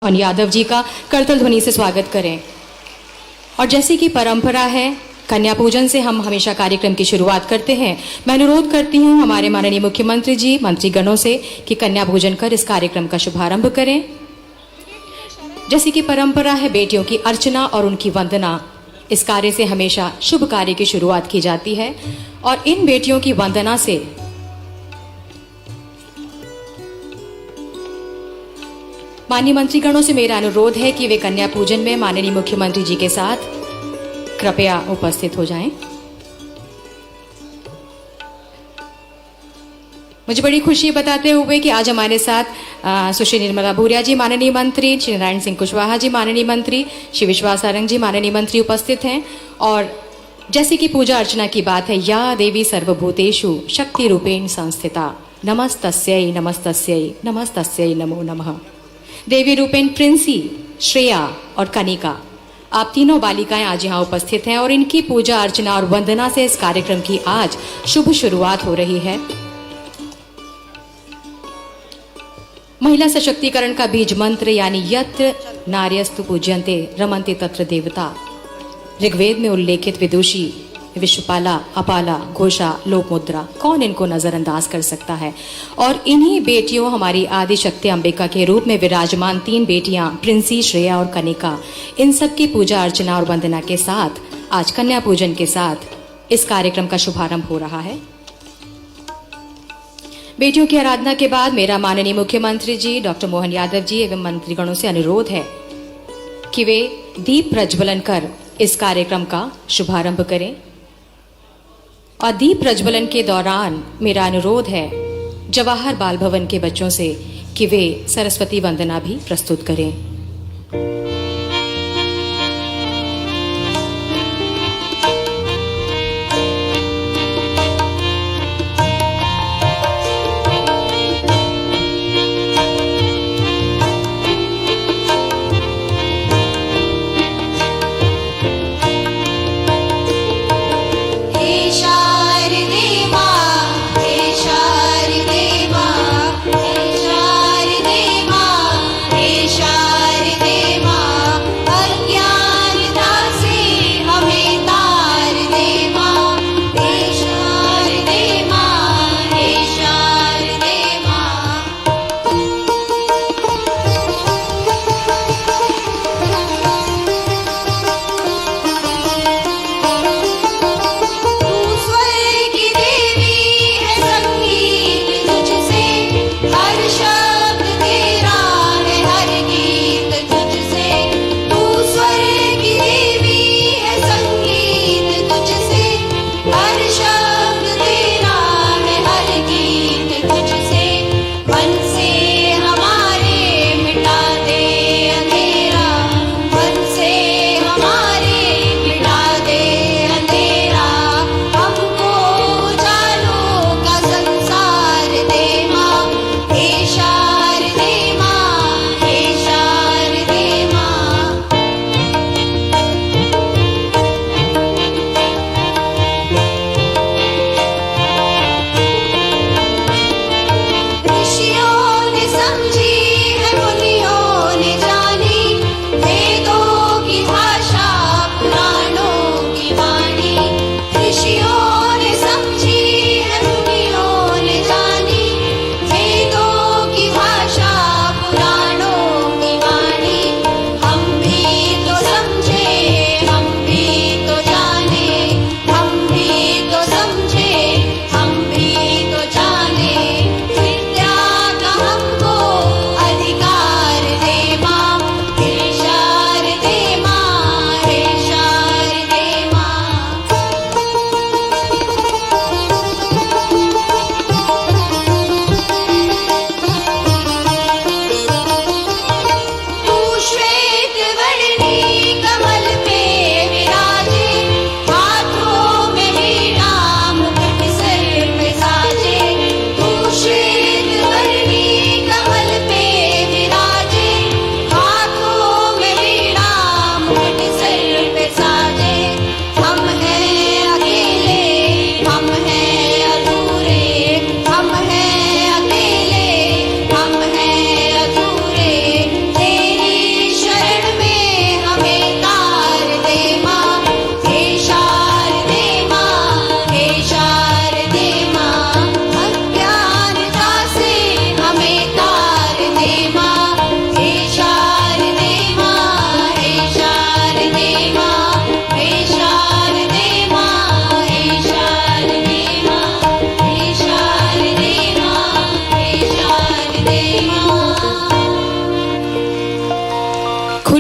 और यादव जी का करतल ध्वनि से स्वागत करें। और जैसी कि परंपरा है, कन्या पूजन से हम हमेशा कार्यक्रम की शुरुआत करते हैं। मैं अनुरोध करती हूं हमारे माननीय मुख्यमंत्री जी मंत्रीगणों से कि कन्या पूजन कर इस कार्यक्रम का शुभारंभ करें। जैसी कि परंपरा है, बेटियों की अर्चना और उनकी वंदना, इस कार्य से हमेशा शुभ कार्य की शुरुआत की जाती है। और इन बेटियों की वंदना से माननीय मंत्रीगणों से मेरा अनुरोध है कि वे कन्या पूजन में माननीय मुख्यमंत्री जी के साथ कृपया उपस्थित हो जाएं। मुझे बड़ी खुशी बताते हुए कि आज हमारे साथ सुश्री निर्मला भूरिया जी माननीय मंत्री, श्री नारायण सिंह कुशवाहा जी माननीय मंत्री, श्री विश्वास सारंग जी माननीय मंत्री उपस्थित हैं। और जैसे कि पूजा अर्चना की बात है, या देवी सर्वभूतेषु शक्ति रूपेण संस्थिता नमस्तस्यै नमस्तस्यै नमस्तस्यै नमो नमः। देवी रूपेण प्रिंसी, श्रेया और कनिका, आप तीनों बालिकाएं आज यहाँ उपस्थित हैं और इनकी पूजा अर्चना और वंदना से इस कार्यक्रम की आज शुभ शुरुआत हो रही है। महिला सशक्तिकरण का बीज मंत्र यानी यत्र नार्यस्तु पूज्यन्ते रमन्ते तत्र देवता, ऋग्वेद में उल्लेखित विदुषी, विश्वपाला, अपाला, घोषा, लोकमुद्रा, कौन इनको नजरअंदाज कर सकता है। और इन्हीं बेटियों, हमारी आदि शक्ति अंबिका के रूप में विराजमान तीन बेटियां प्रिंसी, श्रेया और कनिका, इन सब की पूजा अर्चना और वंदना के साथ आज कन्या पूजन के साथ इस कार्यक्रम का शुभारंभ हो रहा है। बेटियों की आराधना के बाद मेरा माननीय मुख्यमंत्री जी डॉक्टर मोहन यादव जी एवं मंत्रीगणों से अनुरोध है कि वे दीप प्रज्वलन कर इस कार्यक्रम का शुभारंभ करें। और दीप प्रज्वलन के दौरान मेरा अनुरोध है जवाहर बाल भवन के बच्चों से कि वे सरस्वती वंदना भी प्रस्तुत करें। शारदे मां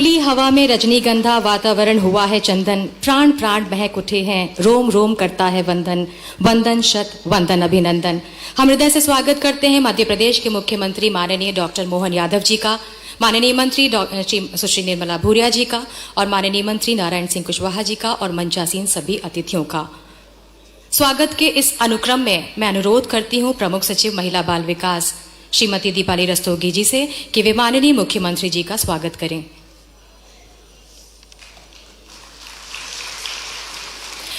खुली हवा में रजनीगंधा, वातावरण हुआ है चंदन, प्राण प्राण महक उठे हैं, रोम रोम करता है वंदन, वंदन शत वंदन अभिनंदन। हम हृदय से स्वागत करते हैं मध्य प्रदेश के मुख्यमंत्री माननीय डॉक्टर मोहन यादव जी का, माननीय मंत्री सुश्री निर्मला भूरिया जी का और माननीय मंत्री नारायण सिंह कुशवाहा जी का और मंचासीन सभी अतिथियों का। स्वागत के इस अनुक्रम में मैं अनुरोध करती हूं प्रमुख सचिव महिला बाल विकास श्रीमती दीपाली रस्तोगी जी से कि वे माननीय मुख्यमंत्री जी का स्वागत करें।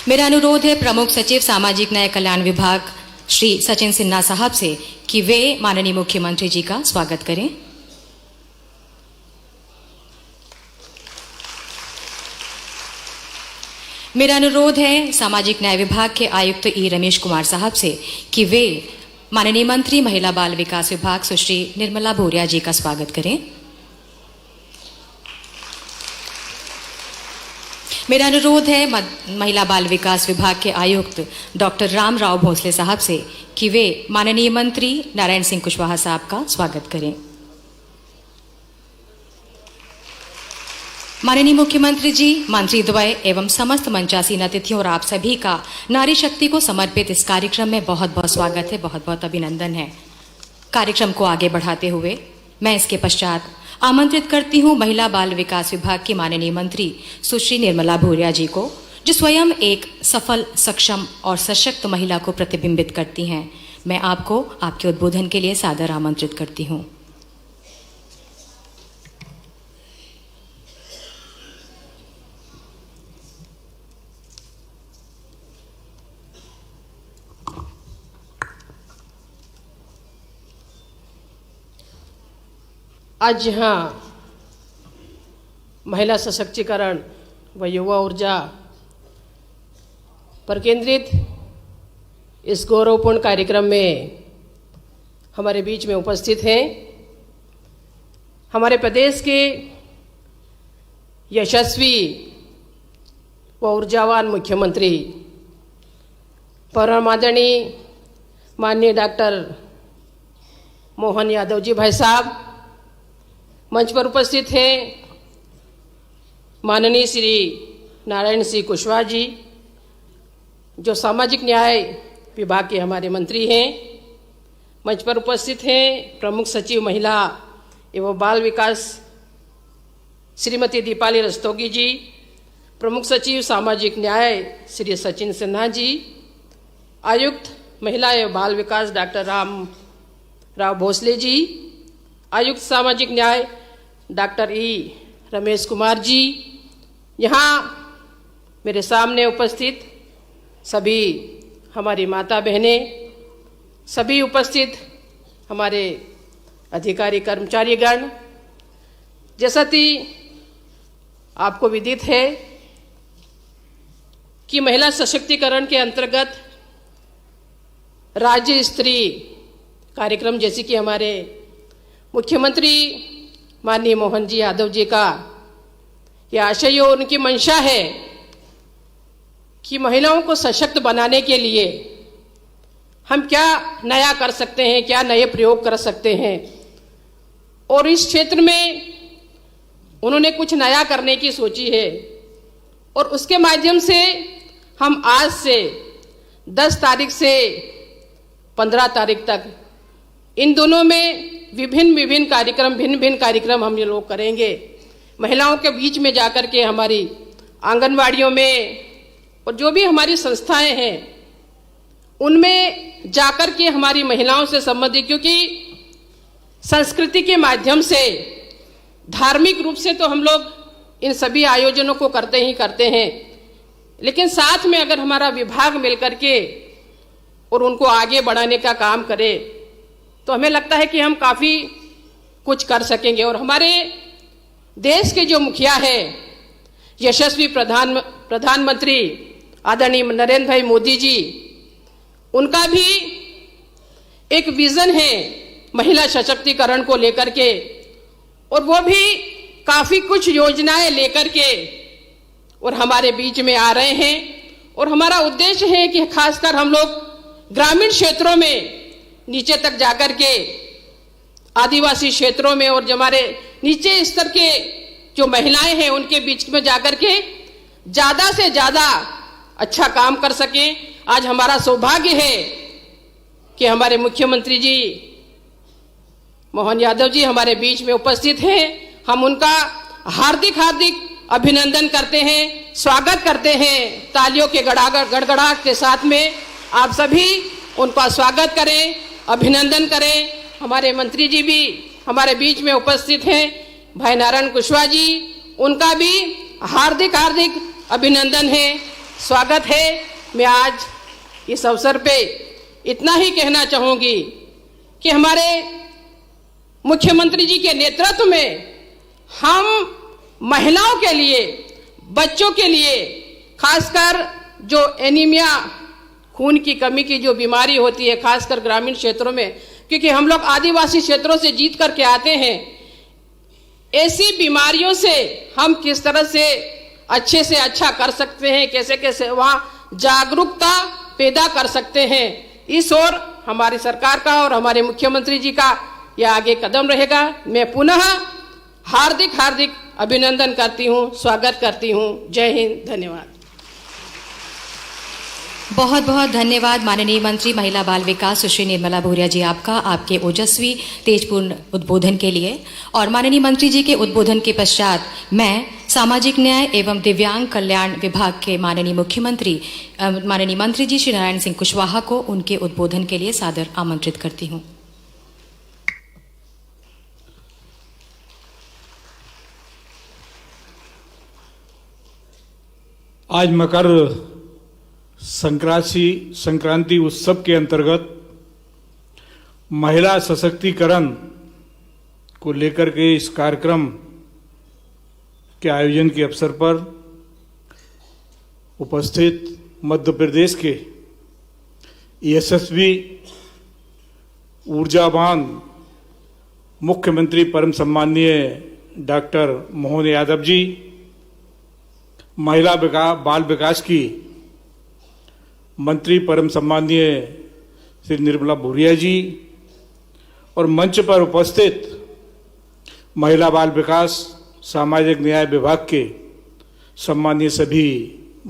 मेरा अनुरोध है प्रमुख सचिव सामाजिक न्याय कल्याण विभाग श्री सचिन सिन्हा साहब से कि वे माननीय मुख्यमंत्री जी का स्वागत करें। मेरा अनुरोध है सामाजिक न्याय विभाग के आयुक्त ई रमेश कुमार साहब से कि वे माननीय मंत्री महिला बाल विकास विभाग सुश्री निर्मला भूरिया जी का स्वागत करें। मेरा अनुरोध है महिला बाल विकास विभाग के आयुक्त डॉक्टर राम राव भोसले साहब से कि वे माननीय मंत्री नारायण सिंह कुशवाहा साहब का स्वागत करें। माननीय मुख्यमंत्री जी, मंत्रीद्वय एवं समस्त मंचासीन अतिथियों और आप सभी का नारी शक्ति को समर्पित इस कार्यक्रम में बहुत बहुत स्वागत है, बहुत बहुत अभिनंदन है। कार्यक्रम को आगे बढ़ाते हुए मैं इसके पश्चात आमंत्रित करती हूं महिला बाल विकास विभाग की माननीय मंत्री सुश्री निर्मला भूरिया जी को, जो स्वयं एक सफल, सक्षम और सशक्त महिला को प्रतिबिंबित करती हैं। मैं आपको आपके उद्बोधन के लिए सादर आमंत्रित करती हूं। आज यहाँ महिला सशक्तिकरण व युवा ऊर्जा पर केंद्रित इस गौरवपूर्ण कार्यक्रम में हमारे बीच में उपस्थित हैं हमारे प्रदेश के यशस्वी व ऊर्जावान मुख्यमंत्री परम आदरणीय माननीय डॉक्टर मोहन यादव जी भाई साहब। मंच पर उपस्थित हैं माननीय श्री नारायण सिंह कुशवाहा जी, जो सामाजिक न्याय विभाग के हमारे मंत्री हैं। मंच पर उपस्थित हैं प्रमुख सचिव महिला एवं बाल विकास श्रीमती दीपाली रस्तोगी जी, प्रमुख सचिव सामाजिक न्याय श्री सचिन सिन्हा जी, आयुक्त महिला एवं बाल विकास डॉक्टर राम राव भोसले जी, आयुक्त सामाजिक न्याय डॉक्टर ई रमेश कुमार जी, यहाँ मेरे सामने उपस्थित सभी हमारी माता बहनें, सभी उपस्थित हमारे अधिकारी कर्मचारीगण। जैसा कि आपको विदित है कि महिला सशक्तिकरण के अंतर्गत राज्य स्तरीय कार्यक्रम, जैसे कि हमारे मुख्यमंत्री माननीय मोहन जी यादव जी का यह आशय और उनकी मंशा है कि महिलाओं को सशक्त बनाने के लिए हम क्या नया कर सकते हैं, क्या नए प्रयोग कर सकते हैं। और इस क्षेत्र में उन्होंने कुछ नया करने की सोची है और उसके माध्यम से हम आज से 10 तारीख से 15 तारीख तक इन दोनों में भिन्न भिन्न कार्यक्रम हम ये लोग करेंगे। महिलाओं के बीच में जाकर के हमारी आंगनवाड़ियों में और जो भी हमारी संस्थाएं हैं उनमें जाकर के हमारी महिलाओं से संबंधित, क्योंकि संस्कृति के माध्यम से धार्मिक रूप से तो हम लोग इन सभी आयोजनों को करते ही करते हैं, लेकिन साथ में अगर हमारा विभाग मिलकर के और उनको आगे बढ़ाने का काम करे तो हमें लगता है कि हम काफ़ी कुछ कर सकेंगे। और हमारे देश के जो मुखिया है यशस्वी प्रधानमंत्री आदरणीय नरेंद्र भाई मोदी जी, उनका भी एक विजन है महिला सशक्तिकरण को लेकर के, और वो भी काफ़ी कुछ योजनाएं लेकर के और हमारे बीच में आ रहे हैं। और हमारा उद्देश्य है कि खासकर हम लोग ग्रामीण क्षेत्रों में नीचे तक जाकर के आदिवासी क्षेत्रों में और जो हमारे नीचे स्तर के जो महिलाएं हैं उनके बीच में जाकर के ज्यादा से ज्यादा अच्छा काम कर सकें। आज हमारा सौभाग्य है कि हमारे मुख्यमंत्री जी मोहन यादव जी हमारे बीच में उपस्थित हैं। हम उनका हार्दिक हार्दिक अभिनंदन करते हैं, स्वागत करते हैं। तालियों के गड़गड़ाहट के साथ में आप सभी उनका स्वागत करें, अभिनंदन करें। हमारे मंत्री जी भी हमारे बीच में उपस्थित हैं, भाई नारायण कुशवाहा जी, उनका भी हार्दिक हार्दिक अभिनंदन है, स्वागत है। मैं आज इस अवसर पे इतना ही कहना चाहूंगी कि हमारे मुख्यमंत्री जी के नेतृत्व में हम महिलाओं के लिए, बच्चों के लिए, खासकर जो एनीमिया खून की कमी की जो बीमारी होती है, खासकर ग्रामीण क्षेत्रों में, क्योंकि हम लोग आदिवासी क्षेत्रों से जीत करके आते हैं, ऐसी बीमारियों से हम किस तरह से अच्छे से अच्छा कर सकते हैं, कैसे कैसे वहां जागरूकता पैदा कर सकते हैं, इस ओर हमारी सरकार का और हमारे मुख्यमंत्री जी का यह आगे कदम रहेगा। मैं पुनः हार्दिक हार्दिक अभिनंदन करती हूं, स्वागत करती हूं। जय हिंद, धन्यवाद। बहुत बहुत धन्यवाद माननीय मंत्री महिला बाल विकास सुश्री निर्मला भूरिया जी, आपका, आपके ओजस्वी तेजपूर्ण उद्बोधन के लिए। और माननीय मंत्री जी के उद्बोधन के पश्चात मैं सामाजिक न्याय एवं दिव्यांग कल्याण विभाग के माननीय मुख्यमंत्री माननीय मंत्री जी श्री नारायण सिंह कुशवाहा को उनके उद्बोधन के लिए सादर आमंत्रित करती हूँ। आज मकर संक्रांति उत्सव के अंतर्गत महिला सशक्तिकरण को लेकर के इस कार्यक्रम के आयोजन के अवसर पर उपस्थित मध्य प्रदेश के यशस्वी ऊर्जावान मुख्यमंत्री परम सम्माननीय डॉक्टर मोहन यादव जी, महिला बाल विकास की मंत्री परम सम्माननीय श्री निर्मला भूरिया जी और मंच पर उपस्थित महिला बाल विकास सामाजिक न्याय विभाग के सम्माननीय सभी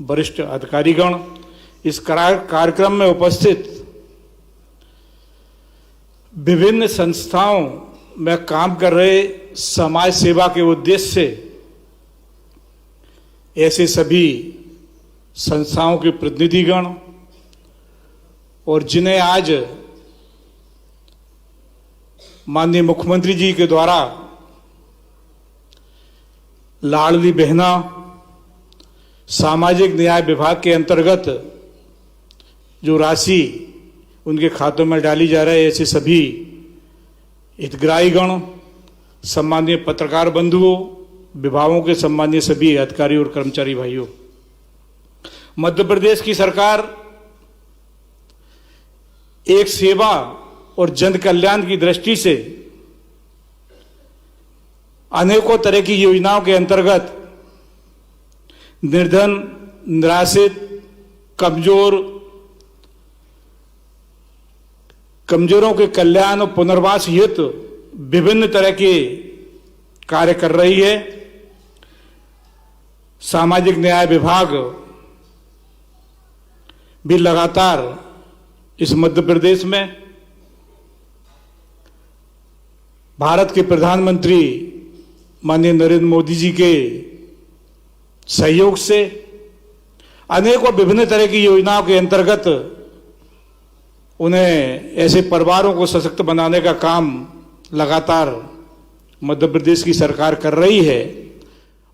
वरिष्ठ अधिकारीगण, इस कार्यक्रम में उपस्थित विभिन्न संस्थाओं में काम कर रहे समाज सेवा के उद्देश्य से ऐसे सभी संस्थाओं के प्रतिनिधिगण और जिन्हें आज माननीय मुख्यमंत्री जी के द्वारा लाडली बहना सामाजिक न्याय विभाग के अंतर्गत जो राशि उनके खातों में डाली जा रही है, ऐसे सभी हितग्राहीगण, सम्मानीय पत्रकार बंधुओं, विभागों के सम्मानीय सभी अधिकारी और कर्मचारी भाइयों, मध्य प्रदेश की सरकार एक सेवा और जन कल्याण की दृष्टि से अनेकों तरह की योजनाओं के अंतर्गत निर्धन, निराश्रित, कमजोरों के कल्याण और पुनर्वास हेतु विभिन्न तरह के कार्य कर रही है। सामाजिक न्याय विभाग भी लगातार इस मध्य प्रदेश में भारत के प्रधानमंत्री माननीय नरेंद्र मोदी जी के सहयोग से अनेकों विभिन्न तरह की योजनाओं के अंतर्गत उन्हें ऐसे परिवारों को सशक्त बनाने का काम लगातार मध्य प्रदेश की सरकार कर रही है।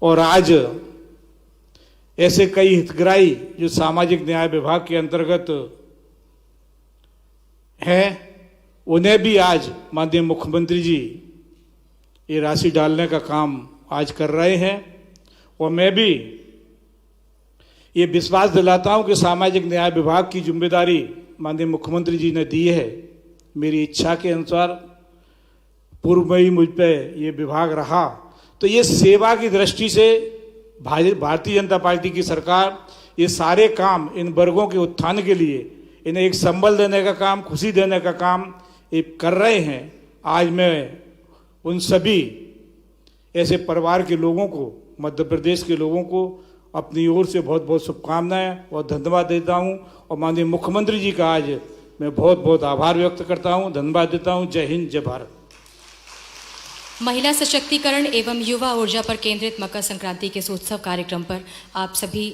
और आज ऐसे कई हितग्राही जो सामाजिक न्याय विभाग के अंतर्गत हैं, उन्हें भी आज माननीय मुख्यमंत्री जी ये राशि डालने का काम आज कर रहे हैं। और मैं भी ये विश्वास दिलाता हूं कि सामाजिक न्याय विभाग की जिम्मेदारी माननीय मुख्यमंत्री जी ने दी है। मेरी इच्छा के अनुसार पूर्व में ही मुझ पे ये विभाग रहा, तो ये सेवा की दृष्टि से भारतीय जनता पार्टी की सरकार ये सारे काम इन वर्गों के उत्थान के लिए, इन्हें एक संबल देने का काम, खुशी देने का काम ये कर रहे हैं। आज मैं उन सभी ऐसे परिवार के लोगों को, मध्य प्रदेश के लोगों को अपनी ओर से बहुत बहुत शुभकामनाएं और धन्यवाद देता हूं। और माननीय मुख्यमंत्री जी का आज मैं बहुत बहुत आभार व्यक्त करता हूं, धन्यवाद देता हूं। जय हिंद, जय भारत। महिला सशक्तिकरण एवं युवा ऊर्जा पर केंद्रित मकर संक्रांति के इस उत्सव कार्यक्रम पर आप सभी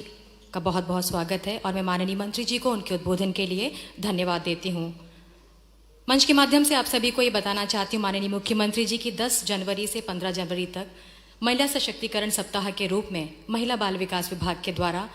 का बहुत बहुत स्वागत है और मैं माननीय मंत्री जी को उनके उद्बोधन के लिए धन्यवाद देती हूं। मंच के माध्यम से आप सभी को ये बताना चाहती हूँ माननीय मुख्यमंत्री जी की 10 जनवरी से 15 जनवरी तक महिला सशक्तिकरण सप्ताह के रूप में महिला बाल विकास विभाग के द्वारा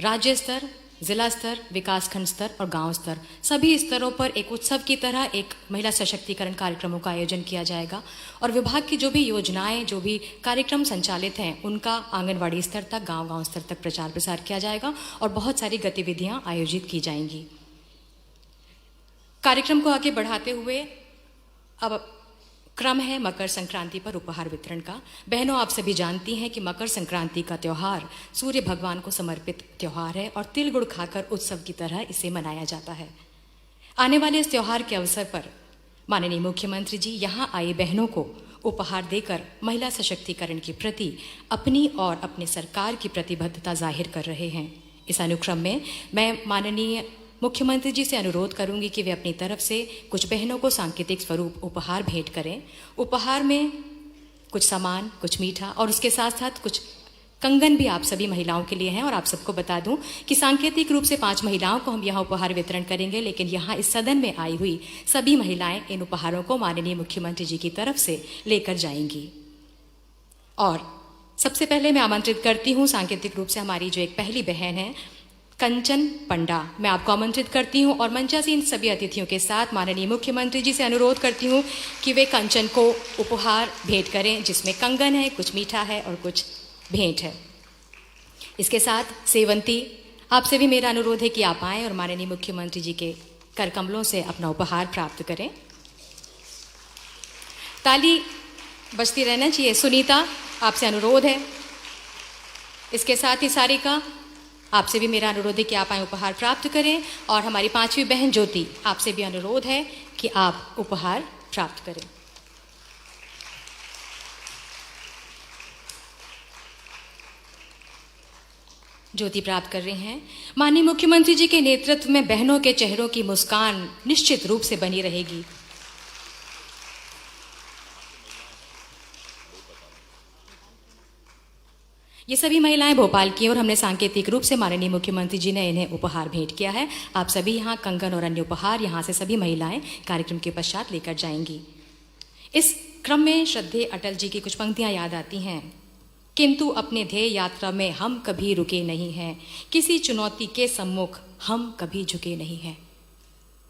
राज्य स्तर, जिला स्तर, विकासखंड स्तर और गांव स्तर सभी स्तरों पर एक उत्सव की तरह एक महिला सशक्तिकरण कार्यक्रमों का आयोजन किया जाएगा और विभाग की जो भी योजनाएं, जो भी कार्यक्रम संचालित हैं उनका आंगनवाड़ी स्तर तक, गांव-गांव स्तर तक प्रचार प्रसार किया जाएगा और बहुत सारी गतिविधियां आयोजित की जाएंगी। कार्यक्रम को आगे बढ़ाते हुए अब क्रम है मकर संक्रांति पर उपहार वितरण का। बहनों, आप सभी जानती हैं कि मकर संक्रांति का त्योहार सूर्य भगवान को समर्पित त्योहार है और तिल गुड़ खाकर उत्सव की तरह इसे मनाया जाता है। आने वाले इस त्योहार के अवसर पर माननीय मुख्यमंत्री जी यहां आई बहनों को उपहार देकर महिला सशक्तिकरण के प्रति अपनी और अपने सरकार की प्रतिबद्धता जाहिर कर रहे हैं। इस अनुक्रम में मैं माननीय मुख्यमंत्री जी से अनुरोध करूंगी कि वे अपनी तरफ से कुछ बहनों को सांकेतिक स्वरूप उपहार भेंट करें। उपहार में कुछ सामान, कुछ मीठा और उसके साथ साथ कुछ कंगन भी आप सभी महिलाओं के लिए हैं। और आप सबको बता दूं कि सांकेतिक रूप से 5 महिलाओं को हम यहाँ उपहार वितरण करेंगे, लेकिन यहाँ इस सदन में आई हुई सभी महिलाएं इन उपहारों को माननीय मुख्यमंत्री जी की तरफ से लेकर जाएंगी। और सबसे पहले मैं आमंत्रित करती हूँ सांकेतिक रूप से हमारी जो एक पहली बहन है कंचन पंडा, मैं आपको आमंत्रित करती हूं और मंचासीन सभी अतिथियों के साथ माननीय मुख्यमंत्री जी से अनुरोध करती हूं कि वे कंचन को उपहार भेंट करें, जिसमें कंगन है, कुछ मीठा है और कुछ भेंट है। इसके साथ सेवंती, आपसे भी मेरा अनुरोध है कि आप आएं और माननीय मुख्यमंत्री जी के कर कमलों से अपना उपहार प्राप्त करें। ताली बजती रहना चाहिए। सुनीता, आपसे अनुरोध है। इसके साथ ही सारिका, आपसे भी मेरा अनुरोध है कि आप आए उपहार प्राप्त करें। और हमारी 5वीं बहन ज्योति, आपसे भी अनुरोध है कि आप उपहार प्राप्त करें। ज्योति प्राप्त कर रही हैं। माननीय मुख्यमंत्री जी के नेतृत्व में बहनों के चेहरों की मुस्कान निश्चित रूप से बनी रहेगी। ये सभी महिलाएं भोपाल की और हमने सांकेतिक रूप से माननीय मुख्यमंत्री जी ने इन्हें उपहार भेंट किया है। आप सभी यहाँ कंगन और अन्य उपहार यहाँ से सभी महिलाएं कार्यक्रम के पश्चात लेकर जाएंगी। इस क्रम में श्रद्धेय अटल जी की कुछ पंक्तियां याद आती हैं। किंतु अपने ध्येय यात्रा में हम कभी रुके नहीं हैं, किसी चुनौती के सम्मुख हम कभी झुके नहीं हैं।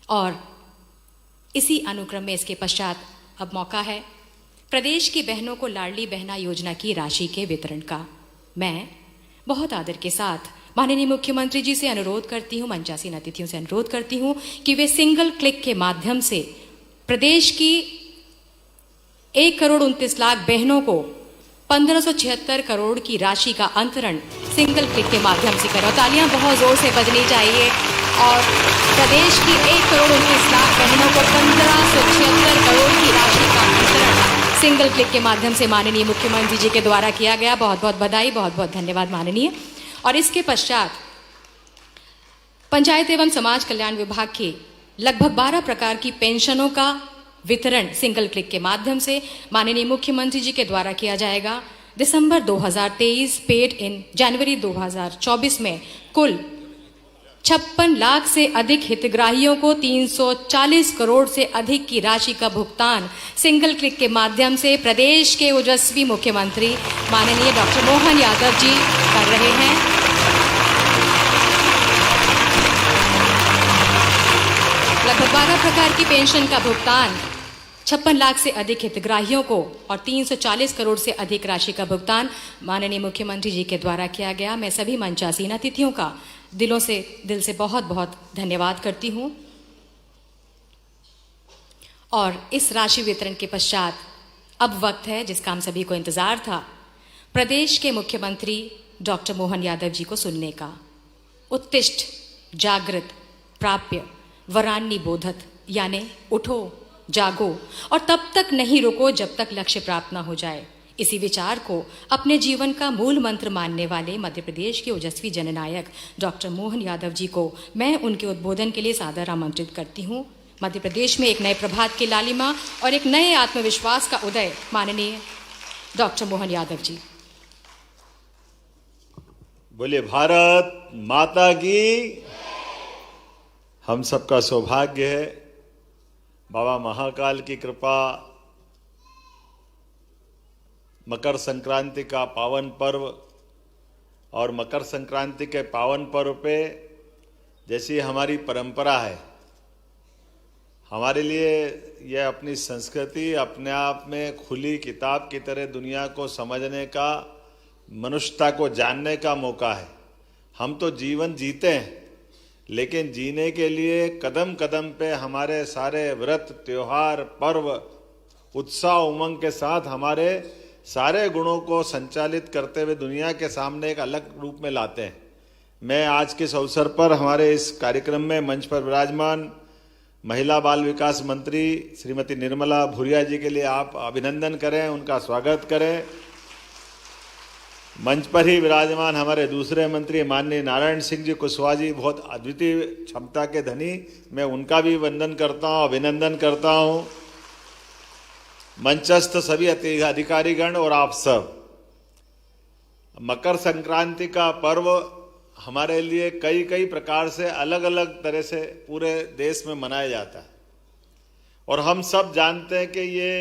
और इसी अनुक्रम में इसके पश्चात अब मौका है प्रदेश की बहनों को लाडली बहना योजना की राशि के वितरण का। मैं बहुत आदर के साथ माननीय मुख्यमंत्री जी से अनुरोध करती हूँ, मंचासीन अतिथियों से अनुरोध करती हूँ कि वे सिंगल क्लिक के माध्यम से प्रदेश की 1,29,00,000 बहनों को 1576 करोड़ की राशि का अंतरण सिंगल क्लिक के माध्यम से करें। तालियां बहुत जोर से बजनी चाहिए। और प्रदेश की 1,29,00,000 बहनों को 1576 करोड़ की राशि का अंतरण सिंगल क्लिक के माध्यम से माननीय मुख्यमंत्री जी के द्वारा किया गया। बहुत बहुत बधाई, बहुत बहुत धन्यवाद माननीय। और इसके पश्चात पंचायत एवं समाज कल्याण विभाग के लगभग 12 प्रकार की पेंशनों का वितरण सिंगल क्लिक के माध्यम से माननीय मुख्यमंत्री जी के द्वारा किया जाएगा। दिसंबर 2023 पेड इन जनवरी 2024 में कुल 56 लाख से अधिक हितग्राहियों को 340 करोड़ से अधिक की राशि का भुगतान सिंगल क्लिक के माध्यम से प्रदेश के ओजस्वी मुख्यमंत्री माननीय डॉक्टर मोहन यादव जी कर रहे हैं। लगभग 12 प्रकार की पेंशन का भुगतान 56 लाख से अधिक हितग्राहियों को और 340 करोड़ से अधिक राशि का भुगतान माननीय मुख्यमंत्री जी के द्वारा किया गया। मैं सभी मंचासीन अतिथियों का दिल से बहुत बहुत धन्यवाद करती हूं। और इस राशि वितरण के पश्चात अब वक्त है जिसका हम सभी को इंतजार था, प्रदेश के मुख्यमंत्री डॉक्टर मोहन यादव जी को सुनने का। उत्तिष्ठ जागृत प्राप्य वरान्नी बोधत, यानी उठो जागो और तब तक नहीं रुको जब तक लक्ष्य प्राप्त न हो जाए। इसी विचार को अपने जीवन का मूल मंत्र मानने वाले मध्य प्रदेश के ओजस्वी जननायक डॉक्टर मोहन यादव जी को मैं उनके उद्बोधन के लिए सादर आमंत्रित करती हूँ। मध्य प्रदेश में एक नए प्रभात की लालिमा और एक नए आत्मविश्वास का उदय, माननीय डॉक्टर मोहन यादव जी। बोलिए भारत माता की। हम सबका सौभाग्य है बाबा महाकाल की कृपा, मकर संक्रांति का पावन पर्व, और मकर संक्रांति के पावन पर्व पे जैसी हमारी परंपरा है, हमारे लिए यह अपनी संस्कृति अपने आप में खुली किताब की तरह दुनिया को समझने का, मनुष्यता को जानने का मौका है। हम तो जीवन जीते हैं, लेकिन जीने के लिए कदम कदम पे हमारे सारे व्रत, त्योहार, पर्व उत्साह उमंग के साथ हमारे सारे गुणों को संचालित करते हुए दुनिया के सामने एक अलग रूप में लाते हैं। मैं आज के इस अवसर पर हमारे इस कार्यक्रम में मंच पर विराजमान महिला बाल विकास मंत्री श्रीमती निर्मला भूरिया जी के लिए आप अभिनंदन करें, उनका स्वागत करें। मंच पर ही विराजमान हमारे दूसरे मंत्री माननीय नारायण सिंह जी कुशवाहा जी, बहुत अद्वितीय क्षमता के धनी, मैं उनका भी वंदन करता हूं, अभिनंदन करता हूं। मंचस्थ सभी अधिकारीगण और आप सब, मकर संक्रांति का पर्व हमारे लिए कई कई प्रकार से अलग अलग तरह से पूरे देश में मनाया जाता है, और हम सब जानते हैं कि ये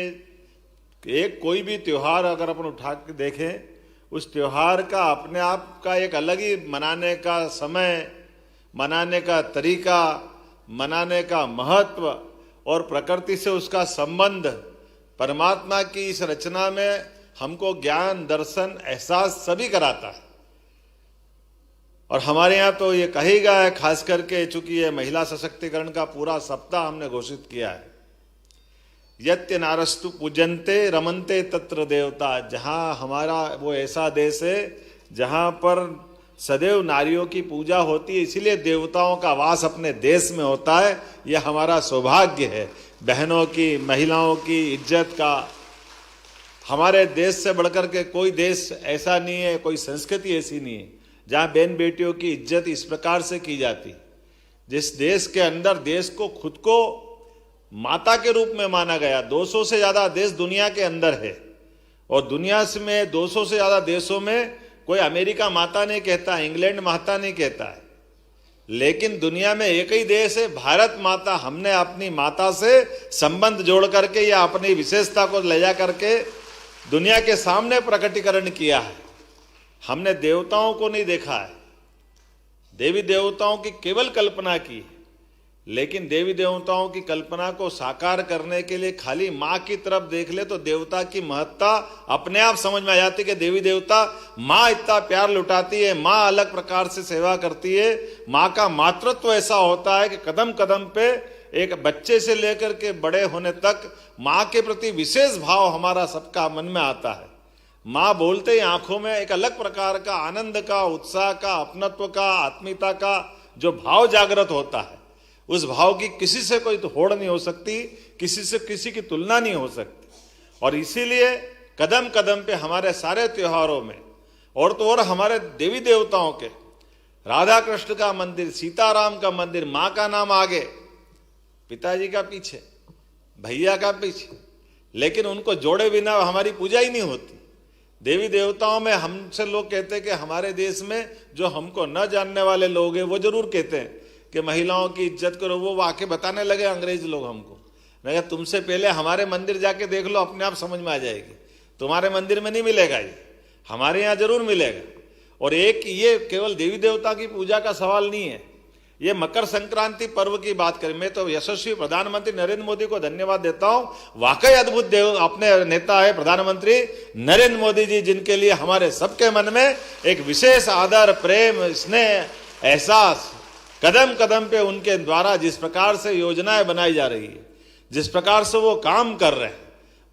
एक कोई भी त्योहार अगर अपन उठा के देखें, उस त्योहार का अपने आप का एक अलग ही मनाने का समय, मनाने का तरीका, मनाने का महत्व और प्रकृति से उसका संबंध, परमात्मा की इस रचना में हमको ज्ञान, दर्शन, एहसास सभी कराता है। और हमारे यहाँ तो ये कही गया है, खास करके चूंकि ये महिला सशक्तिकरण का पूरा सप्ताह हमने घोषित किया है, यत्य नारस्तु पूजन्ते रमन्ते तत्र देवता। जहाँ हमारा वो ऐसा देश है जहाँ पर सदैव नारियों की पूजा होती है, इसीलिए देवताओं का वास अपने देश में होता है। यह हमारा सौभाग्य है, बहनों की, महिलाओं की इज्जत का। हमारे देश से बढ़कर के कोई देश ऐसा नहीं है, कोई संस्कृति ऐसी नहीं है जहाँ बहन बेटियों की इज्जत इस प्रकार से की जाती। जिस देश के अंदर देश को खुद को माता के रूप में माना गया, 200 से ज्यादा देश दुनिया के अंदर है, और दुनिया में 200 से ज्यादा देशों में कोई अमेरिका माता नहीं कहता, इंग्लैंड माता नहीं कहता है, लेकिन दुनिया में एक ही देश है भारत माता। हमने अपनी माता से संबंध जोड़ करके या अपनी विशेषता को ले जा करके दुनिया के सामने प्रकटीकरण किया है। हमने देवताओं को नहीं देखा है, देवी देवताओं की केवल कल्पना की है, लेकिन देवी देवताओं की कल्पना को साकार करने के लिए खाली माँ की तरफ देख ले तो देवता की महत्ता अपने आप समझ में आ जाती कि देवी देवता, माँ इतना प्यार लुटाती है, माँ अलग प्रकार से सेवा करती है। माँ का मातृत्व ऐसा होता है कि कदम कदम पे एक बच्चे से लेकर के बड़े होने तक माँ के प्रति विशेष भाव हमारा सबका मन में आता है। माँ बोलते ही आंखों में एक अलग प्रकार का आनंद का, उत्साह का, अपनत्व का, आत्मीयता का जो भाव जागृत होता है, उस भाव की किसी से कोई होड़ नहीं हो सकती, किसी से किसी की तुलना नहीं हो सकती। और इसीलिए कदम कदम पे हमारे सारे त्योहारों में, और तो और हमारे देवी देवताओं के, राधा कृष्ण का मंदिर, सीताराम का मंदिर, माँ का नाम आगे, पिताजी का पीछे, भैया का पीछे, लेकिन उनको जोड़े बिना हमारी पूजा ही नहीं होती। देवी देवताओं में हमसे लोग कहते हैं कि हमारे देश में जो हमको न जानने वाले लोग हैं वो जरूर कहते हैं कि महिलाओं की इज्जत करो। वो आके बताने लगे अंग्रेज लोग हमको, मैं कहा तुमसे पहले हमारे मंदिर जाके देख लो, अपने आप समझ में आ जाएगी। तुम्हारे मंदिर में नहीं मिलेगा ये, हमारे यहाँ जरूर मिलेगा। और एक ये केवल देवी देवता की पूजा का सवाल नहीं है, ये मकर संक्रांति पर्व की बात करें, मैं तो यशस्वी प्रधानमंत्री नरेंद्र मोदी को धन्यवाद देता हूं। वाकई अद्भुत देव अपने नेता है प्रधानमंत्री नरेंद्र मोदी जी, जिनके लिए हमारे सबके मन में एक विशेष आदर, प्रेम, स्नेह, एहसास, कदम कदम पे उनके द्वारा जिस प्रकार से योजनाएं बनाई जा रही है, जिस प्रकार से वो काम कर रहे हैं,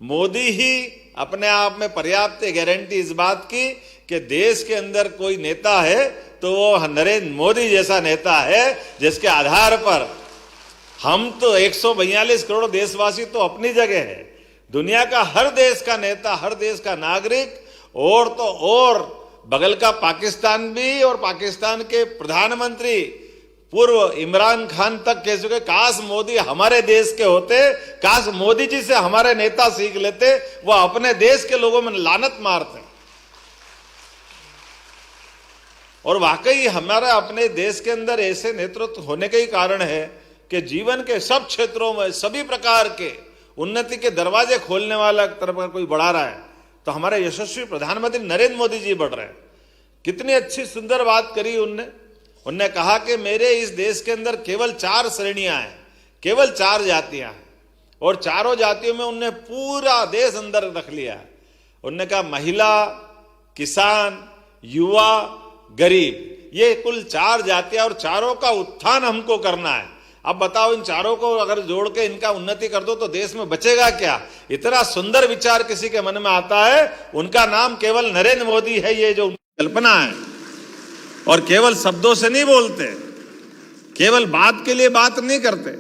मोदी ही अपने आप में पर्याप्त गारंटी इस बात की कि देश के अंदर कोई नेता है तो वो नरेंद्र मोदी जैसा नेता है, जिसके आधार पर हम तो 142 करोड़ देशवासी तो अपनी जगह है, दुनिया का हर देश का नेता, हर देश का नागरिक, और तो और बगल का पाकिस्तान भी, और पाकिस्तान के प्रधानमंत्री पूर्व इमरान खान तक कह चुके काश मोदी हमारे देश के होते, काश मोदी जी से हमारे नेता सीख लेते, वो अपने देश के लोगों में लानत मारते। और वाकई हमारा अपने देश के अंदर ऐसे नेतृत्व होने का ही कारण है कि जीवन के सब क्षेत्रों में सभी प्रकार के उन्नति के दरवाजे खोलने वाला तरफ का कोई बढ़ा रहा है तो हमारे यशस्वी प्रधानमंत्री नरेंद्र मोदी जी बढ़ रहे हैं। कितनी अच्छी सुंदर बात करी उनने कहा कि मेरे इस देश के अंदर केवल 4 श्रेणियां हैं, केवल 4 जातियां हैं, और चारों जातियों में उनने पूरा देश अंदर रख लिया है। उनने कहा महिला, किसान, युवा, गरीब, ये कुल 4 जातियां, और चारों का उत्थान हमको करना है। अब बताओ, इन चारों को अगर जोड़ के इनका उन्नति कर दो तो देश में बचेगा क्या? इतना सुंदर विचार किसी के मन में आता है, उनका नाम केवल नरेंद्र मोदी है। ये जो कल्पना है, और केवल शब्दों से नहीं बोलते, केवल बात के लिए बात नहीं करते,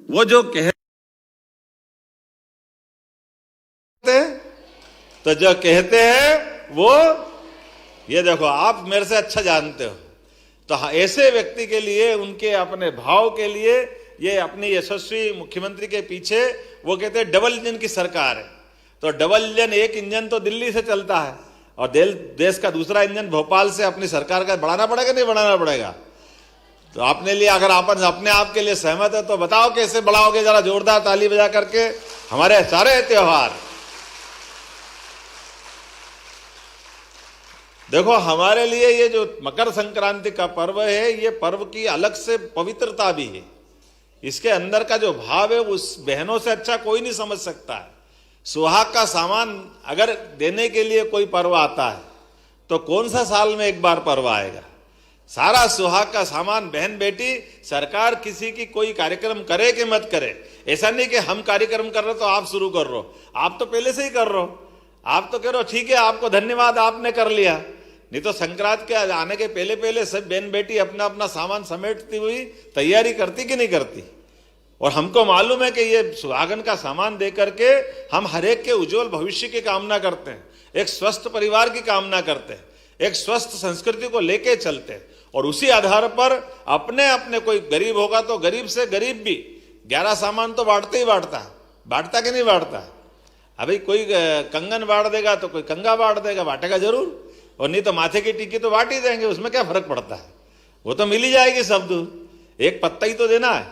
वो जो कहते तो जो कहते हैं वो, ये देखो आप मेरे से अच्छा जानते हो, तो ऐसे व्यक्ति के लिए, उनके अपने भाव के लिए, ये अपनी यशस्वी मुख्यमंत्री के पीछे वो कहते हैं डबल इंजन की सरकार है। तो डबल इंजन, एक इंजन तो दिल्ली से चलता है और देश का दूसरा इंजन भोपाल से अपनी सरकार का बढ़ाना पड़ेगा, नहीं बढ़ाना पड़ेगा? तो अपने लिए अगर आप अपने आप के लिए सहमत है तो बताओ कैसे बढ़ाओगे? जरा जोरदार ताली बजा करके हमारे सारे त्योहार। देखो, हमारे लिए ये जो मकर संक्रांति का पर्व है, ये पर्व की अलग से पवित्रता भी है। इसके अंदर का जो भाव है उस बहनों से अच्छा कोई नहीं समझ सकता है। सुहाग का सामान अगर देने के लिए कोई पर्व आता है तो कौन सा साल में एक बार पर्व आएगा? सारा सुहाग का सामान बहन बेटी, सरकार किसी की कोई कार्यक्रम करे कि मत करे, ऐसा नहीं कि हम कार्यक्रम कर रहे तो आप शुरू कर रहे हो। आप तो पहले से ही कर रहे हो, आप तो कह रहे हो ठीक है, आपको धन्यवाद, आपने कर लिया। नहीं तो संक्रांत के आने के पहले पहले सब बहन बेटी अपना अपना सामान समेटती हुई तैयारी करती कि नहीं करती? और हमको मालूम है कि ये सुहागन का सामान दे करके हम हरेक के उज्जवल भविष्य की कामना करते हैं, एक स्वस्थ परिवार की कामना करते हैं, एक स्वस्थ संस्कृति को लेके चलते हैं, और उसी आधार पर अपने अपने, कोई गरीब होगा तो गरीब से गरीब भी 11 सामान तो बांटते ही बांटता है, बांटता कि नहीं बांटता है? अभी कोई कंगन बांट देगा तो कोई कंगा बांट देगा, बांटेगा जरूर, और नहीं तो माथे की टिक्की तो बांट ही देंगे, उसमें क्या फर्क पड़ता है? वो तो मिल ही जाएगी सब दूर। एक पत्ता ही तो देना है,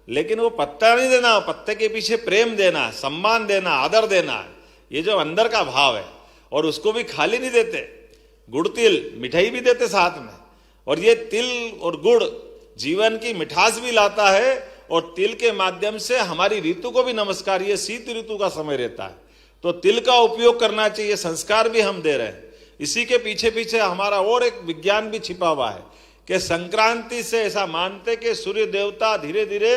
लेकिन वो पत्ता नहीं देना, पत्ते के पीछे प्रेम देना, सम्मान देना, आदर देना है, ये जो अंदर का भाव है। और उसको भी खाली नहीं देते, गुड़ तिल मिठाई भी देते साथ में। और ये तिल और गुड़ जीवन की मिठास भी लाता है, और तिल के माध्यम से हमारी ऋतु को भी नमस्कार, ये शीत ऋतु का समय रहता है तो तिल का उपयोग करना चाहिए, संस्कार भी हम दे रहे हैं। इसी के पीछे पीछे हमारा और एक विज्ञान भी छिपा हुआ है कि संक्रांति से ऐसा मानते कि सूर्य देवता धीरे धीरे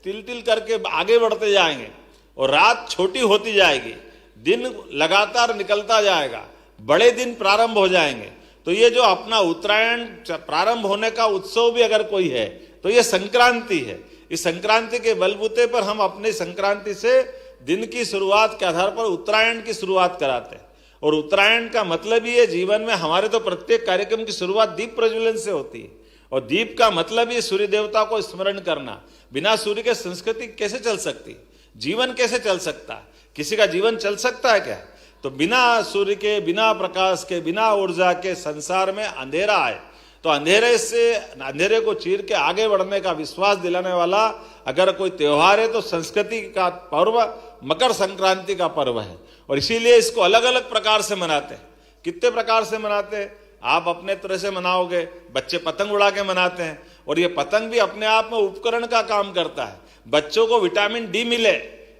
तिल तिल करके आगे बढ़ते जाएंगे और रात छोटी होती जाएगी, दिन लगातार निकलता जाएगा, बड़े दिन प्रारंभ हो जाएंगे। तो ये जो अपना उत्तरायण प्रारंभ होने का उत्सव भी अगर कोई है तो ये संक्रांति है। इस संक्रांति के बलबूते पर हम अपनी संक्रांति से दिन की शुरुआत के आधार पर उत्तरायण की शुरुआत कराते हैं। और उत्तरायण का मतलब ही है, जीवन में हमारे तो प्रत्येक कार्यक्रम की शुरुआत दीप प्रज्वलन से होती है, और दीप का मतलब ही सूर्य देवता को स्मरण करना। बिना सूर्य के संस्कृति कैसे चल सकती, जीवन कैसे चल सकता है? किसी का जीवन चल सकता है क्या? तो बिना सूर्य के, बिना प्रकाश के, बिना ऊर्जा के संसार में अंधेरा है। तो अंधेरे को चीर के आगे बढ़ने का विश्वास दिलाने वाला अगर कोई त्योहार है तो संस्कृति का पर्व मकर संक्रांति का पर्व है। और इसीलिए इसको अलग अलग प्रकार से मनाते हैं। कितने प्रकार से मनाते हैं? आप अपने तरह से मनाओगे, बच्चे पतंग उड़ा के मनाते हैं, और ये पतंग भी अपने आप में उपकरण का काम करता है। बच्चों को विटामिन डी मिले,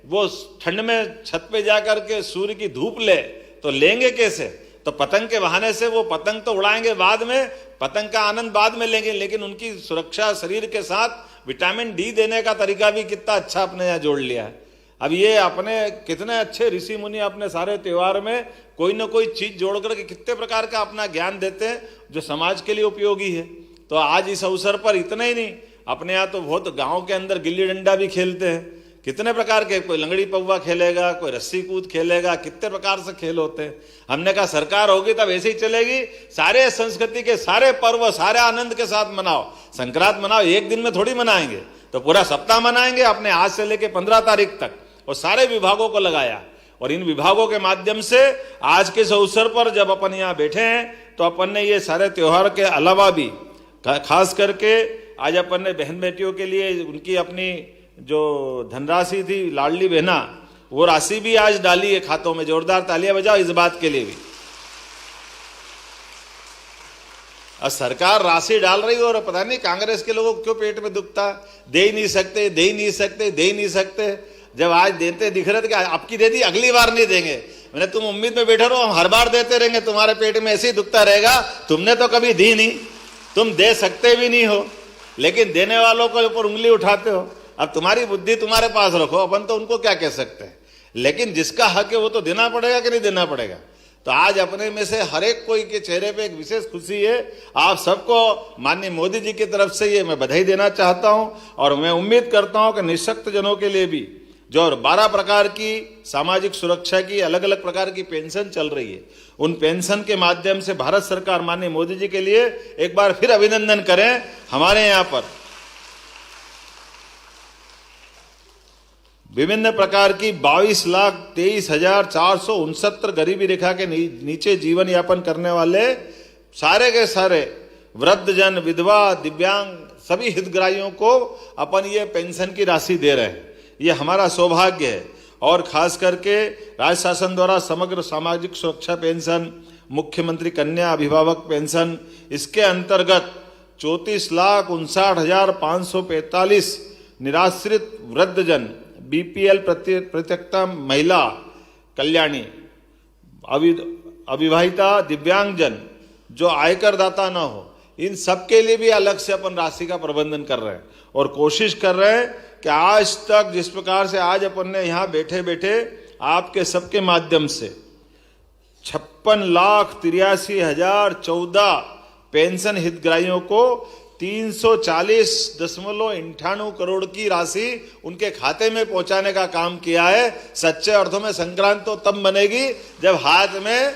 वो ठंड में छत पे जा करके सूर्य की धूप ले, तो लेंगे कैसे? तो पतंग के बहाने से वो पतंग तो उड़ाएंगे, बाद में पतंग का आनंद बाद में लेंगे, लेकिन उनकी सुरक्षा शरीर के साथ विटामिन डी देने का तरीका भी कितना अच्छा अपने यहाँ जोड़ लिया है। अब ये अपने कितने अच्छे ऋषि मुनि अपने सारे त्योहार में कोई ना कोई चीज जोड़ करके कितने प्रकार का अपना ज्ञान देते हैं जो समाज के लिए उपयोगी है। तो आज इस अवसर पर इतना ही नहीं, अपने यहाँ तो बहुत गांव के अंदर गिल्ली डंडा भी खेलते हैं, कितने प्रकार के, कोई लंगड़ी पौवा खेलेगा, कोई रस्सी कूद खेलेगा, कितने प्रकार से खेल होते हैं। हमने कहा सरकार होगी तब ऐसे ही चलेगी, सारे संस्कृति के सारे पर्व सारे आनंद के साथ मनाओ। संक्रांत मनाओ, एक दिन में थोड़ी मनाएंगे, तो पूरा सप्ताह मनाएंगे अपने आज से लेके 15 तारीख तक। और सारे विभागों को लगाया, और इन विभागों के माध्यम से आज के इस अवसर पर जब अपन यहाँ बैठे हैं तो अपन ने ये सारे त्योहार के अलावा भी खास करके आज अपन ने बहन बेटियों के लिए उनकी अपनी जो धनराशि थी लाडली बहना, वो राशि भी आज डाली है खातों में। जोरदार तालियां बजाओ इस बात के लिए भी। और सरकार राशि डाल रही है और पता नहीं कांग्रेस के लोगों को क्यों पेट में दुखता, दे ही नहीं सकते, दे ही नहीं सकते, दे ही नहीं सकते। जब आज देते दिख रहे थे कि आपकी दे दी, अगली बार नहीं देंगे। मैंने तुम उम्मीद में बैठे रहो, हम हर बार देते रहेंगे, तुम्हारे पेट में ऐसे ही दुखता रहेगा। तुमने तो कभी दी नहीं, तुम दे सकते भी नहीं हो, लेकिन देने वालों के ऊपर उंगली उठाते हो। अब तुम्हारी बुद्धि तुम्हारे पास रखो, अपन तो उनको क्या कह सकते हैं, लेकिन जिसका हक है वो तो देना पड़ेगा कि नहीं देना पड़ेगा। तो आज अपने में से हर एक कोई के चेहरे पे एक विशेष खुशी है। आप सबको माननीय मोदी जी की तरफ से ये मैं बधाई देना चाहता हूं, और मैं उम्मीद करता हूं कि निःशक्त जनों के लिए भी जो 12 प्रकार की सामाजिक सुरक्षा की अलग अलग प्रकार की पेंशन चल रही है, उन पेंशन के माध्यम से भारत सरकार माननीय मोदी जी के लिए एक बार फिर अभिनंदन करें। हमारे यहाँ पर विभिन्न प्रकार की 22,23,469 गरीबी रेखा के नीचे जीवन यापन करने वाले सारे के सारे वृद्धजन, विधवा, दिव्यांग सभी हितग्राहियों को अपन ये पेंशन की राशि दे रहे हैं। ये हमारा सौभाग्य है। और खास करके राज्य शासन द्वारा समग्र सामाजिक सुरक्षा पेंशन, मुख्यमंत्री कन्या अभिभावक पेंशन, इसके अंतर्गत 34,59,545 निराश्रित वृद्धजन, बीपीएल प्रत्यक्ता महिला कल्याणी, अविवाहिता, दिव्यांगजन जो आयकर दाता ना हो, इन सब के लिए भी अलग से अपन राशि का प्रबंधन कर रहे हैं। और कोशिश कर रहे हैं कि आज तक जिस प्रकार से आज अपन ने यहाँ बैठे बैठे आपके सबके माध्यम से 56,83,014 पेंशन हितग्राहियों को 340.98 करोड़ की राशि उनके खाते में पहुंचाने का काम किया है। सच्चे अर्थों में संक्रांत तो तब बनेगी जब हाथ में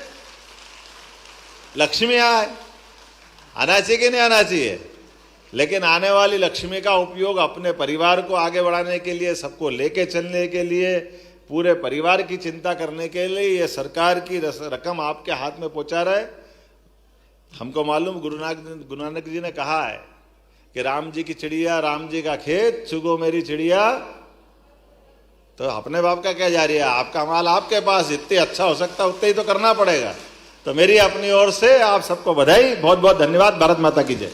लक्ष्मी आए। आना चाहिए कि नहीं आना चाहिए, लेकिन आने वाली लक्ष्मी का उपयोग अपने परिवार को आगे बढ़ाने के लिए, सबको लेके चलने के लिए, पूरे परिवार की चिंता करने के लिए ये सरकार की रकम आपके हाथ में पहुंचा रहा है। हमको मालूम गुरु नानक जी ने कहा है कि राम जी की चिड़िया, राम जी का खेत, चुगो मेरी चिड़िया। तो अपने बाप का क्या जा रही है, आपका माल आपके पास, जितने अच्छा हो सकता है उतने ही तो करना पड़ेगा। तो मेरी अपनी ओर से आप सबको बधाई, बहुत बहुत धन्यवाद। भारत माता की जय।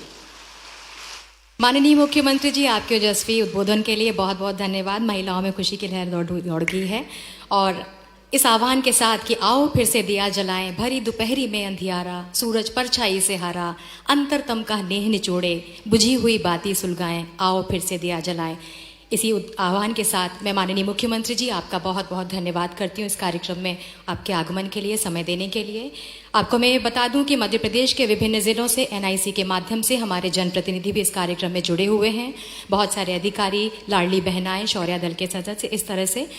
माननीय मुख्यमंत्री जी, आपके ओजस्वी उद्बोधन के लिए बहुत बहुत धन्यवाद। महिलाओं में खुशी की लहर दौड़ गई है। और इस आह्वान के साथ कि आओ फिर से दिया जलाएं, भरी दोपहरी में अंधियारा, सूरज परछाई से हारा, अंतरतम का नेह निचोड़े, बुझी हुई बाती सुलगाएं, आओ फिर से दिया जलाएं। इसी आह्वान के साथ मैं माननीय मुख्यमंत्री जी आपका बहुत बहुत धन्यवाद करती हूँ इस कार्यक्रम में आपके आगमन के लिए, समय देने के लिए। आपको मैं बता दूं कि मध्य प्रदेश के विभिन्न जिलों से एनआईसी के माध्यम से हमारे जनप्रतिनिधि भी इस कार्यक्रम में जुड़े हुए हैं। बहुत सारे अधिकारी, लाडली बहनाएं, शौर्या दल के सदस्य, इस तरह से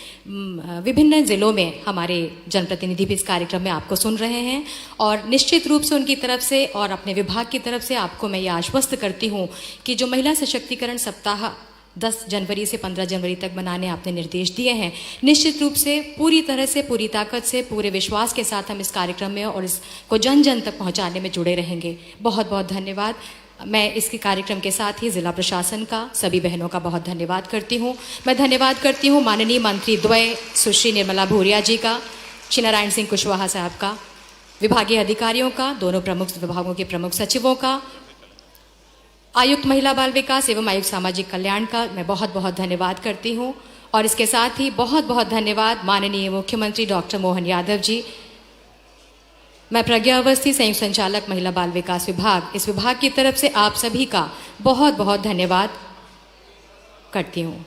विभिन्न जिलों में हमारे जनप्रतिनिधि भी इस कार्यक्रम में आपको सुन रहे हैं। और निश्चित रूप से उनकी तरफ से और अपने विभाग की तरफ से आपको मैं ये आश्वस्त करती हूँ कि जो महिला सशक्तिकरण सप्ताह 10 जनवरी से 15 जनवरी तक बनाने आपने निर्देश दिए हैं, निश्चित रूप से पूरी तरह से, पूरी ताकत से, पूरे विश्वास के साथ हम इस कार्यक्रम में और इसको जन जन तक पहुंचाने में जुड़े रहेंगे। बहुत बहुत धन्यवाद। मैं इसके कार्यक्रम के साथ ही जिला प्रशासन का, सभी बहनों का बहुत धन्यवाद करती हूँ। मैं धन्यवाद करती हूँ माननीय मंत्री द्वय सुश्री निर्मला भूरिया जी का, श्री नारायण सिंह कुशवाहा साहब का, विभागीय अधिकारियों का, दोनों प्रमुख विभागों के प्रमुख सचिवों का, आयुक्त महिला बाल विकास एवं आयुक्त सामाजिक कल्याण का मैं बहुत बहुत धन्यवाद करती हूँ। और इसके साथ ही बहुत बहुत धन्यवाद माननीय मुख्यमंत्री डॉक्टर मोहन यादव जी। मैं प्रज्ञा अवस्थी, संयुक्त संचालक महिला बाल विकास विभाग, इस विभाग की तरफ से आप सभी का बहुत बहुत धन्यवाद करती हूँ।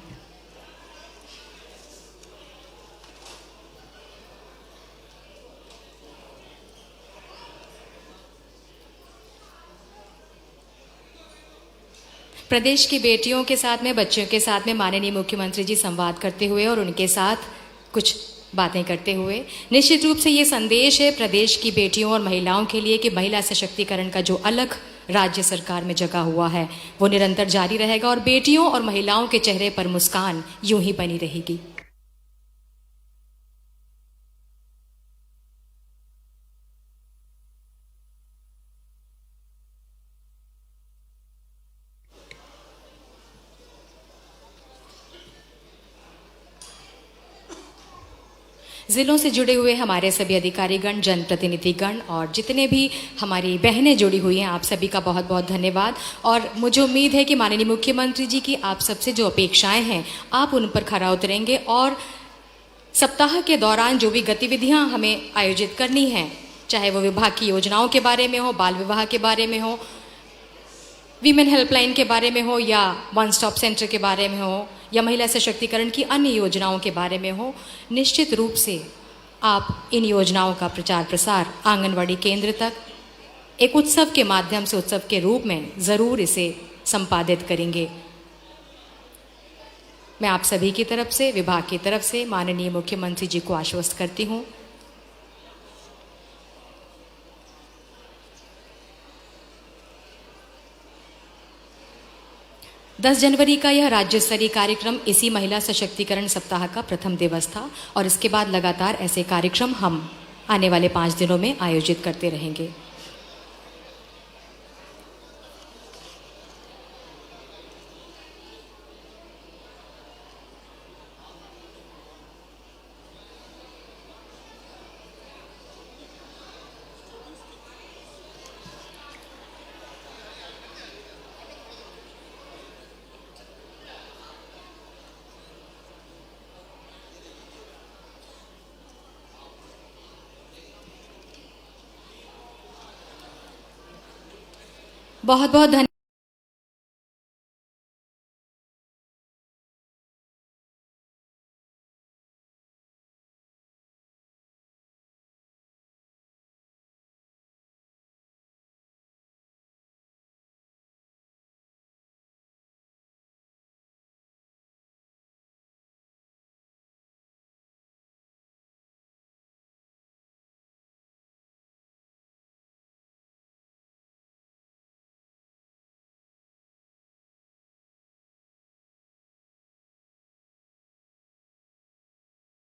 प्रदेश की बेटियों के साथ में, बच्चों के साथ में माननीय मुख्यमंत्री जी संवाद करते हुए और उनके साथ कुछ बातें करते हुए निश्चित रूप से ये संदेश है प्रदेश की बेटियों और महिलाओं के लिए कि महिला सशक्तिकरण का जो अलग राज्य सरकार में जगा हुआ है वो निरंतर जारी रहेगा और बेटियों और महिलाओं के चेहरे पर मुस्कान यूं ही बनी रहेगी। जिलों से जुड़े हुए हमारे सभी अधिकारीगण, जनप्रतिनिधिगण और जितने भी हमारी बहनें जुड़ी हुई हैं, आप सभी का बहुत बहुत धन्यवाद। और मुझे उम्मीद है कि माननीय मुख्यमंत्री जी की आप सबसे जो अपेक्षाएं हैं आप उन पर खरा उतरेंगे और सप्ताह के दौरान जो भी गतिविधियां हमें आयोजित करनी हैं, चाहे वो विभाग की योजनाओं के बारे में हो, बाल विवाह के बारे में हो, वीमेन हेल्पलाइन के बारे में हो या वन स्टॉप सेंटर के बारे में हो या महिला सशक्तिकरण की अन्य योजनाओं के बारे में हो, निश्चित रूप से आप इन योजनाओं का प्रचार प्रसार आंगनवाड़ी केंद्र तक एक उत्सव के माध्यम से, उत्सव के रूप में ज़रूर इसे संपादित करेंगे। मैं आप सभी की तरफ से, विभाग की तरफ से माननीय मुख्यमंत्री जी को आश्वस्त करती हूँ। दस जनवरी का यह राज्य स्तरीय कार्यक्रम इसी महिला सशक्तिकरण सप्ताह का प्रथम दिवस था और इसके बाद लगातार ऐसे कार्यक्रम हम आने वाले 5 दिनों में आयोजित करते रहेंगे। बहुत बहुत धन्यवाद।